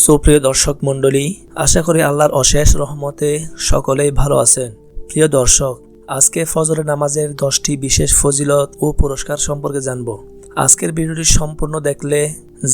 সুপ্রিয় দর্শক মণ্ডলী, আশা করি আল্লাহর অশেষ রহমতে সকলেই ভালো আছেন। প্রিয় দর্শক, আজকে ফজরের নামাজের 10টি বিশেষ ফজিলত ও পুরস্কার সম্পর্কে জানব। আজকের ভিডিওটি সম্পূর্ণ দেখলে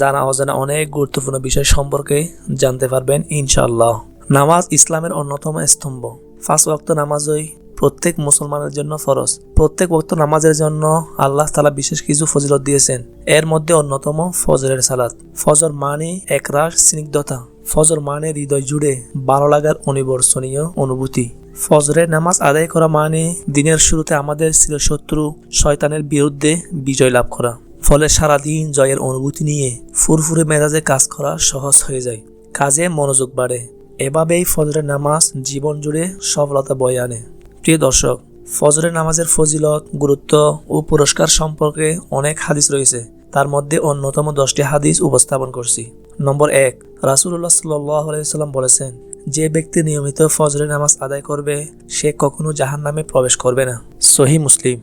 জানা অজানা অনেক গুরুত্বপূর্ণ বিষয় সম্পর্কে জানতে পারবেন ইনশাআল্লাহ। নামাজ ইসলামের অন্যতম স্তম্ভ। 5 ওয়াক্ত নামাজই প্রত্যেক মুসলমানের জন্য ফরজ। প্রত্যেক ওয়াক্ত নামাজের জন্য আল্লাহ তাআলা বিশেষ কিছু ফজিলত দিয়েছেন। এর মধ্যে অন্যতম ফজরের সালাত। ফজর মানে একরাশ স্নিগ্ধতা। ফজর মানে হৃদয় জুড়ে ভালো লাগার অনিবর্ষণীয় অনুভূতি। ফজরের নামাজ আদায় করা মানে দিনের শুরুতে আমাদের চিরশত্রু শয়তানের বিরুদ্ধে বিজয় লাভ করা। ফলে সারাদিন জয়ের অনুভূতি নিয়ে ফুরফুরে মেজাজে কাজ করা সহজ হয়ে যায়, কাজে মনোযোগ বাড়ে। এভাবেই ফজরের নামাজ জীবন জুড়ে সফলতা বয়ে আনে। প্রিয় দর্শক, ফজরের নামাজের ফজিলত, গুরুত্ব ও পুরস্কার সম্পর্কে অনেক হাদিস রয়েছে। তার মধ্যে অন্যতম 10টি হাদিস উপস্থাপন করছি। নম্বর 1, রাসূলুল্লাহ সাল্লাল্লাহু আলাইহি ওয়াসাল্লাম বলেছেন, যে ব্যক্তি নিয়মিত ফজরের নামাজ আদায় করবে সে কখনো জাহান্নামে প্রবেশ করবে না। সহিহ মুসলিম।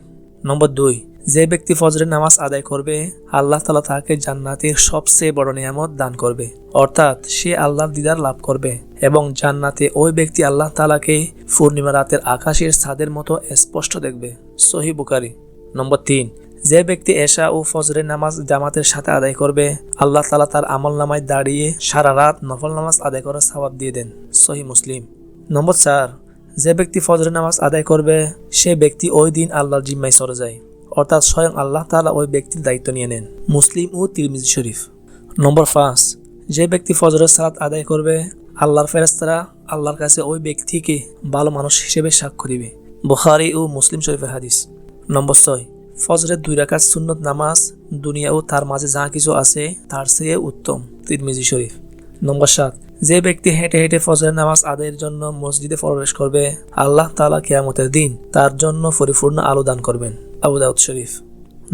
নম্বর 2, যে ব্যক্তি ফজরের নামাজ আদায় করবে আল্লাহ তাআলা তাকে জান্নাতের সবচেয়ে বড় নিয়ামত দান করবে, অর্থাৎ সে আল্লাহর দিদার লাভ করবে এবং জান্নাতে ওই ব্যক্তি আল্লাহ তাআলাকে পূর্ণিমা রাতের আকাশের ছাদের মতো স্পষ্ট দেখবে। সহিহ বুখারী। নম্বর 3, যে ব্যক্তি এশা ও ফজরের নামাজ জামাতের সাথে আদায় করবে আল্লাহ তাআলা তার আমলনামায় দাঁড়িয়ে সারা রাত নফল নামাজ আদায় করার সওয়াব দিয়ে দেন। সহিহ মুসলিম। নম্বর 4, যে ব্যক্তি ফজরের নামাজ আদায় করবে সে ব্যক্তি ওই দিন আল্লাহর জিম্মায় চলে যায়, অর্থাৎ স্বয়ং আল্লাহ তাআলা ওই ব্যক্তির দায়িত্ব নিয়ে নেন। মুসলিম ও তিরমিজি শরীফ। নম্বর 5, যে ব্যক্তি ফজরের সালাত আদায় করবে আল্লাহর ফেরেশতারা আল্লাহর কাছে ওই ব্যক্তিকে ভালো মানুষ হিসেবে সাক্ষ্য দিবে। বুখারী ও মুসলিম শরীফের হাদিস। নম্বর 6, ফজরের 2 রাকাত সুন্নত নামাজ দুনিয়া ও তার মাঝে যা কিছু আছে তার চেয়ে উত্তম। তিরমিজি শরীফ। নম্বর 7, যে ব্যক্তি হেঁটে হেঁটে ফজরের নামাজ আদায়ের জন্য মসজিদে প্রবেশ করবে আল্লাহ তাআলা কিয়ামতের দিন তার জন্য পরিপূর্ণ আলো দান করবেন। আবু দাউদ শরীফ।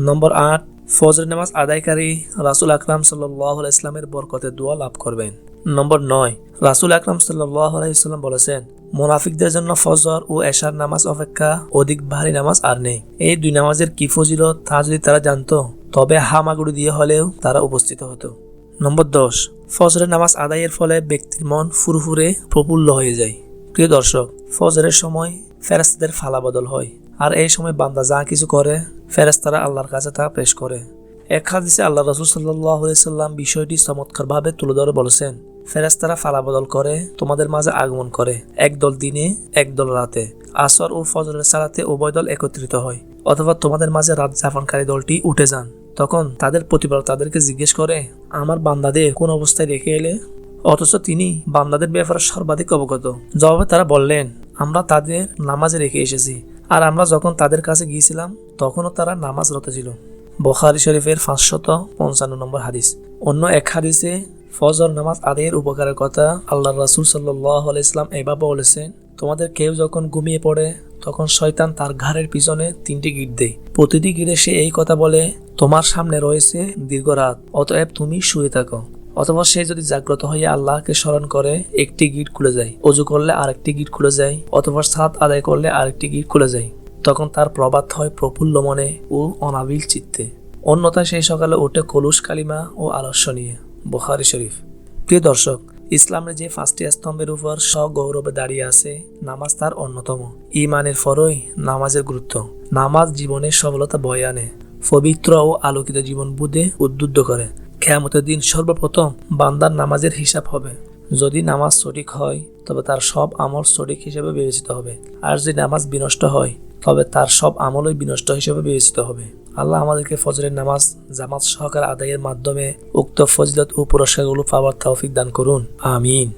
নম্বর 8, ফজরের নামাজ আদায়কারী রাসূল আকরাম সাল্লাল্লাহু আলাইহি ওয়াসাল্লামের বরকতের দোয়া লাভ করবেন। নম্বর 9, রাসূল আকরাম সাল্লাল্লাহু আলাইহি ওয়াসাল্লাম বলেছেন, মুনাফিকদের জন্য ফজর ও এশার নামাজ অপেক্ষা অধিক ভারী নামাজ আর নেই। এই 2 নামাজের কি ফজিলত তা যদি তারা জানতো তবে হামাগুড়ি দিয়ে হলেও তারা উপস্থিত হতো। নম্বর 10, ফজরের নামাজ আদায়ের ফলে ব্যক্তির মন ফুরফুরে প্রফুল্ল হয়ে যায়। প্রিয় দর্শক, ফজরের সময় ফেরেশতাদের ফালাবদল হয়, আর এই সময় বান্দা যা কিছু করে ফেরেশতারা আল্লাহর কাছে তা পেশ করে। এক হাদিসে আল্লাহ রাসূল সাল্লাল্লাহু আলাইহি সাল্লাম বিষয়টি চমৎকারভাবে তুলে ধরে বলেছেন, ফেরেশতারা ফালাবদল করে তোমাদের মাঝে আগমন করে, একদল দিনে একদল রাতে। আসর ও ফজরের সালাতে উভয় দল একত্রিত হয়, অথবা তোমাদের মাঝে রাত যাপনকারী দলটি উঠে যান। তখন তাদের প্রতিপালক তাদেরকে জিজ্ঞেস করে, আমার বান্দাদের কোন অবস্থায় রেখে এলে? অথচ তিনি বান্দাদের ব্যাপারে সর্বাধিক অবগত। জবাবে তারা বললেন, আমরা তাদের নামাজে রেখে এসেছি, আর আমরা যখন তাদের কাছে গিয়েছিলাম তখনও তারা নামাজরত ছিল। বুখারী শরীফের 555 নম্বর হাদিস। অন্য এক হাদিসে ফজর নামাজ আদায়ের উপকারের কথা আল্লাহর রাসূল সাল্লাল্লাহু আলাইহি ওয়াসাল্লাম এভাবে বলেছেন, তোমাদের কেউ যখন ঘুমিয়ে পড়ে তখন শয়তান তার ঘাড়ের পিছনে 3টি গিঁট দেয়। প্রতিটি গিঁটে সে এই কথা বলে, তোমার সামনে রয়েছে দীর্ঘ রাত, অতএব তুমি শুয়ে থাকো। অথবা সে যদি জাগ্রত হয়ে আল্লাহকে স্মরণ করে একটি গিঁট খুলে যায়, ওযু করলে আরেকটি গিঁট খুলে যায়, অথবা সালাত আদায় করলে আরেকটি গিঁট খুলে যায়। তখন তার প্রভাত হয় প্রফুল্ল মনে ও অনাবিল চিত্তে। অন্যথায় সেই সকালে উঠে কলুষ কালিমা ও আলস্য নিয়ে। বুখারী শরীফ। প্রিয় দর্শক, ইসলামের যে 5টি স্তম্ভের উপর সগৌরবে দাঁড়িয়ে আছে নামাজ তার অন্যতম। ঈমানের ফরই নামাজের গুরুত্ব। নামাজ জীবনের সফলতা বয়ে আনে, পবিত্র ও আলোকিত জীবন বুঝে উদ্বুদ্ধ করে। কিয়ামতের দিন সর্বপ্রথম বান্দার নামাজের হিসাব হবে। যদি নামাজ সঠিক হয় তবে তার সব আমল সঠিক হিসেবে বিবেচিত হবে, আর যদি নামাজ বিনষ্ট হয় তবে তার সব আমলই বিনষ্ট হিসেবে বিবেচিত হবে। আল্লাহ আমাদেরকে ফজরের নামাজ জামাত সহকারে আদায়ের মাধ্যমে উক্ত ফজিলত ও পুরস্কারগুলো পাওয়ার তৌফিক দান করুন। আমিন।